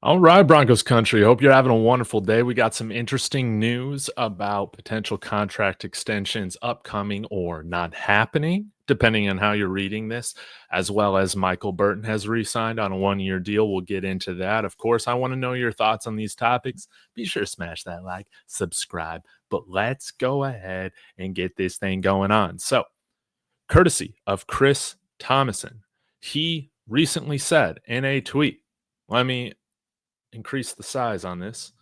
All right, Broncos country. Hope you're having a wonderful day. We got some interesting news about potential contract extensions upcoming or not happening, depending on how you're reading this, as well as Michael Burton has re signed on a 1 year deal. We'll get into that. Of course, I want to know your thoughts on these topics. Be sure to smash that like, subscribe, but let's go ahead and get this thing going on. So, courtesy of Chris Tomasson, he recently said in a tweet, let me increase the size on this.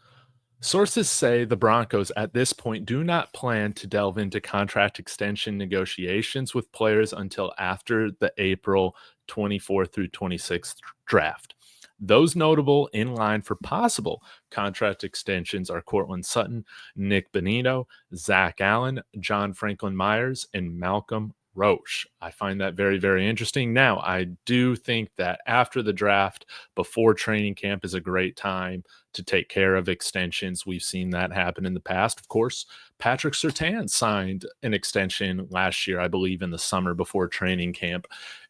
Sources say the Broncos at this point do not plan to delve into contract extension negotiations with players until after the April 24th through 26th draft. Those notable in line for possible contract extensions are Courtland Sutton, Nik Bonitto, Zach Allen, John Franklin-Myers, and Malcolm Roach. I find that very, very interesting. Now, I do think that after the draft, before training camp is a great time to take care of extensions. We've seen that happen in the past. Of course, Patrick Surtain signed an extension last year, I believe, in the summer before training camp.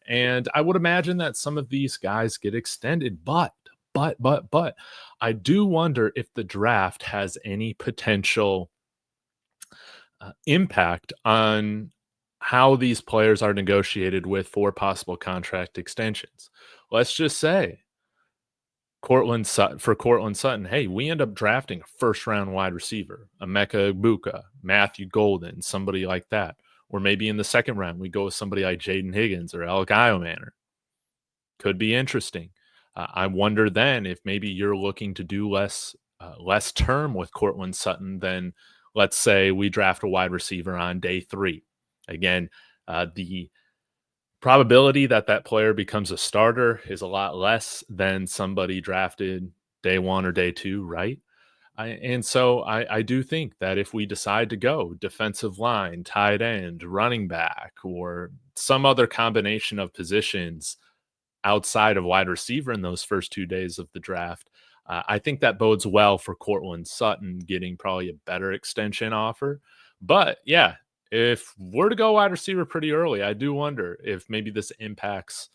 And I would imagine that some of these guys get extended, but I do wonder if the draft has any potential impact on how these players are negotiated with for possible contract extensions. Let's just say Courtland Sutton, hey, we end up drafting a first round wide receiver, Emeka Egbuka, Matthew Golden, somebody like that. Or maybe in the second round, we go with somebody like Jaden Higgins or Alec Manor. Could be interesting. I wonder then if maybe you're looking to do less term with Courtland Sutton than, let's say, we draft a wide receiver on day 3. Again, the probability that that player becomes a starter is a lot less than somebody drafted day 1 or day 2, right? I do think that if we decide to go defensive line, tight end, running back, or some other combination of positions outside of wide receiver in those first 2 days of the draft, I think that bodes well for Courtland Sutton getting probably a better extension offer. But yeah, if we're to go wide receiver pretty early, I do wonder if maybe this impacts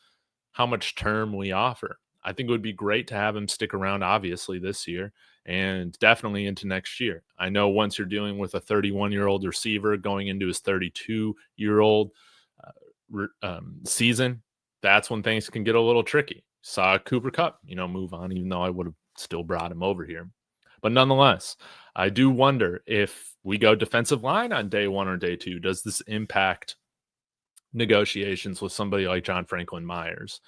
how much term we offer. I think it would be great to have him stick around, obviously, this year and definitely into next year. I know once you're dealing with a 31-year-old receiver going into his 32-year-old season, that's when things can get a little tricky. Saw Cooper Kupp, move on, even though I would have still brought him over here. But nonetheless, I do wonder if we go defensive line on day 1 or day 2, does this impact negotiations with somebody like John Franklin-Myers?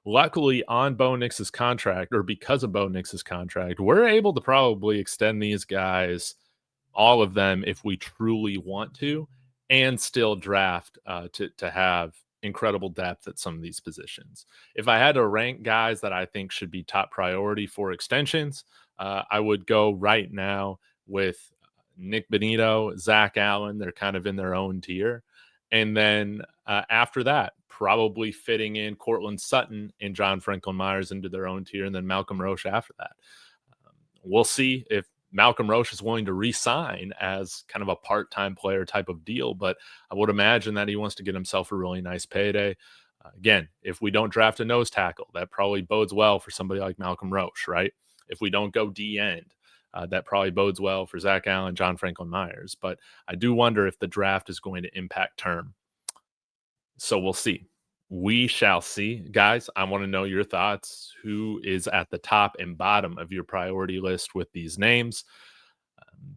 Luckily, on Bo Nix's contract, or because of Bo Nix's contract, we're able to probably extend these guys, all of them, if we truly want to, and still draft to have incredible depth at some of these positions. If I had to rank guys that I think should be top priority for extensions, I would go right now with Nik Bonitto, Zach Allen. They're kind of in their own tier. And then after that, probably fitting in Courtland Sutton and John Franklin-Myers into their own tier, and then Malcolm Roach after that. We'll see if Malcolm Roach is willing to re-sign as kind of a part-time player type of deal, but I would imagine that he wants to get himself a really nice payday. Again, if we don't draft a nose tackle, that probably bodes well for somebody like Malcolm Roach, right? If we don't go D-end, that probably bodes well for Zach Allen, John Franklin-Myers. But I do wonder if the draft is going to impact term. So we'll see. We shall see. Guys, I want to know your thoughts. Who is at the top and bottom of your priority list with these names?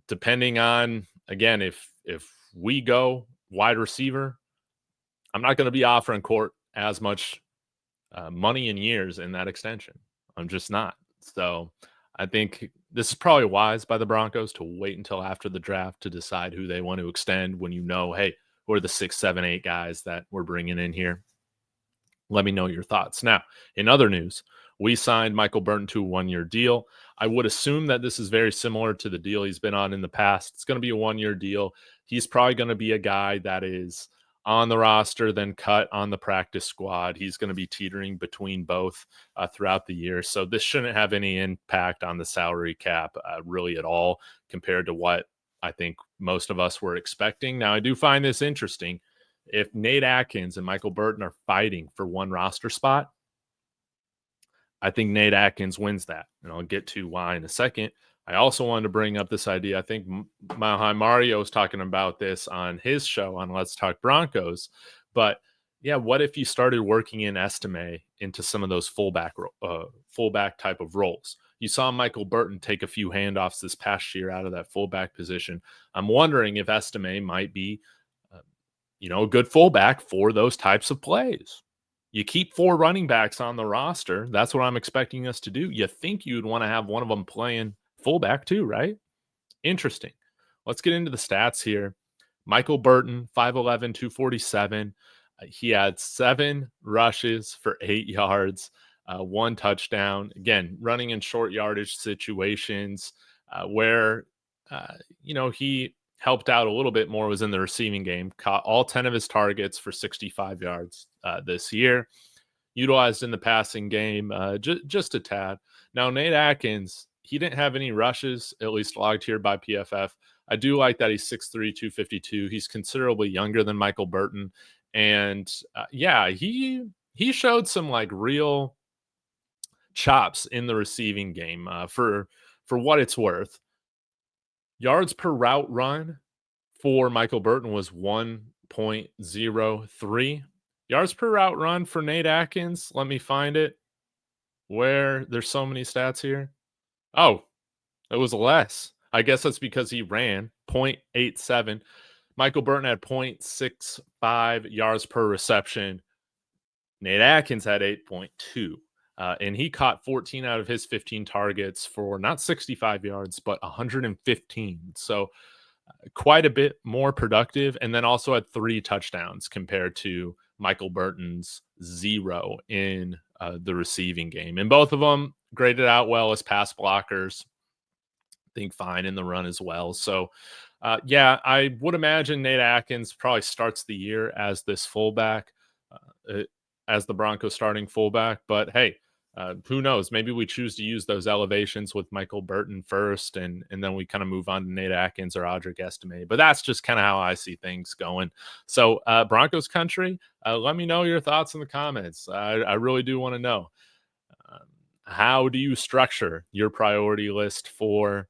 Depending on, again, if we go wide receiver, I'm not going to be offering Court as much money and years in that extension. I'm just not. So I think this is probably wise by the Broncos to wait until after the draft to decide who they want to extend when hey, who are the 6, 7, 8 guys that we're bringing in here? Let me know your thoughts. Now, in other news, we signed Michael Burton to a 1-year deal. I would assume that this is very similar to the deal he's been on in the past. It's going to be a 1-year deal. He's probably going to be a guy that is on the roster, then cut on the practice squad. He's going to be teetering between both throughout the year. So this shouldn't have any impact on the salary cap really at all compared to what I think most of us were expecting. Now, I do find this interesting. If Nate Adkins and Michael Burton are fighting for one roster spot, I think Nate Adkins wins that, and I'll get to why in a second. I also wanted to bring up this idea. I think Mario was talking about this on his show on Let's Talk Broncos. But yeah, what if you started working in Estime into some of those fullback type of roles? You saw Michael Burton take a few handoffs this past year out of that fullback position. I'm wondering if Estime might be, a good fullback for those types of plays. You keep 4 running backs on the roster. That's what I'm expecting us to do. You think you'd want to have one of them playing fullback too, right? Interesting. Let's get into the stats here. Michael Burton, 5'11", 247. He had 7 rushes for 8 yards, 1 touchdown. Again, running in short yardage situations where, he helped out a little bit more was in the receiving game. Caught all 10 of his targets for 65 yards this year. Utilized in the passing game just a tad. Now, Nate Adkins, he didn't have any rushes, at least logged here by PFF. I do like that he's 6'3", 252. He's considerably younger than Michael Burton. And he showed some like real chops in the receiving game for what it's worth. Yards per route run for Michael Burton was 1.03. Yards per route run for Nate Adkins, let me find it. Where there's so many stats here. Oh, it was less. I guess that's because he ran 0.87. Michael Burton had 0.65 yards per reception. Nate Adkins had 8.2. And he caught 14 out of his 15 targets for not 65 yards, but 115. So quite a bit more productive. And then also had 3 touchdowns compared to Michael Burton's 0 in the receiving game. And both of them graded out well as pass blockers. I think fine in the run as well. So, I would imagine Nate Adkins probably starts the year as this fullback, as the Broncos starting fullback. But hey, who knows? Maybe we choose to use those elevations with Michael Burton first, and then we kind of move on to Nate Adkins or Audric Estime. But that's just kind of how I see things going. So, Broncos country, let me know your thoughts in the comments. I really do want to know. How do you structure your priority list for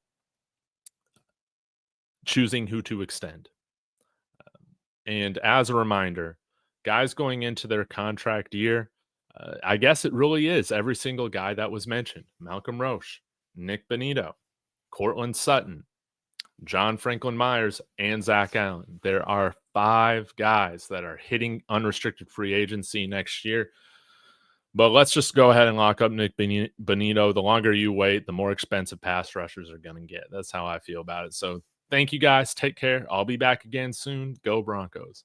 choosing who to extend? And as a reminder, guys going into their contract year, I guess it really is every single guy that was mentioned. Malcolm Roach, Nik Bonitto, Courtland Sutton, John Franklin-Myers, and Zach Allen. There are 5 guys that are hitting unrestricted free agency next year. But let's just go ahead and lock up Nik Bonitto. The longer you wait, the more expensive pass rushers are going to get. That's how I feel about it. So thank you guys. Take care. I'll be back again soon. Go Broncos.